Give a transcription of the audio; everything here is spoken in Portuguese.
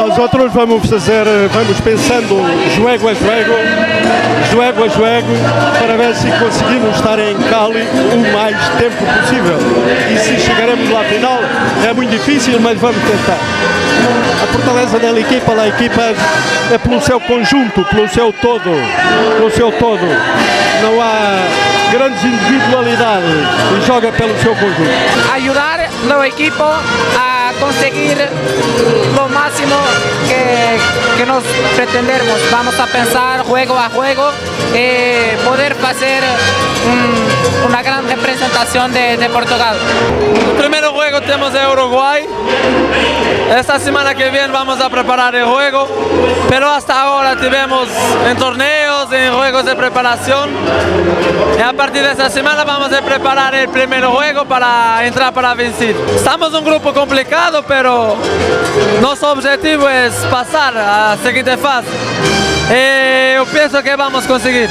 Nós outros vamos pensando jogo a jogo, para ver se conseguimos estar em Cali o mais tempo possível. E se chegaremos lá à final é muito difícil, mas vamos tentar. A fortaleza da equipa é pelo seu conjunto, pelo seu todo. Não há grandes individualidades e joga pelo seu conjunto. Ajudar o equipo a conseguir lo máximo que nos pretendemos. Vamos a pensar juego a juego y poder hacer una gran representación de Portugal. El primer juego tenemos de Uruguay. Esta semana que viene vamos a preparar el juego, pero hasta ahora tivemos en torneos, en juegos de preparación. Y a partir de esta semana vamos a preparar el primer juego para entrar para vencer. Estamos en un grupo complicado, pero nuestro objetivo es pasar a la siguiente fase. Y yo pienso que vamos a conseguir.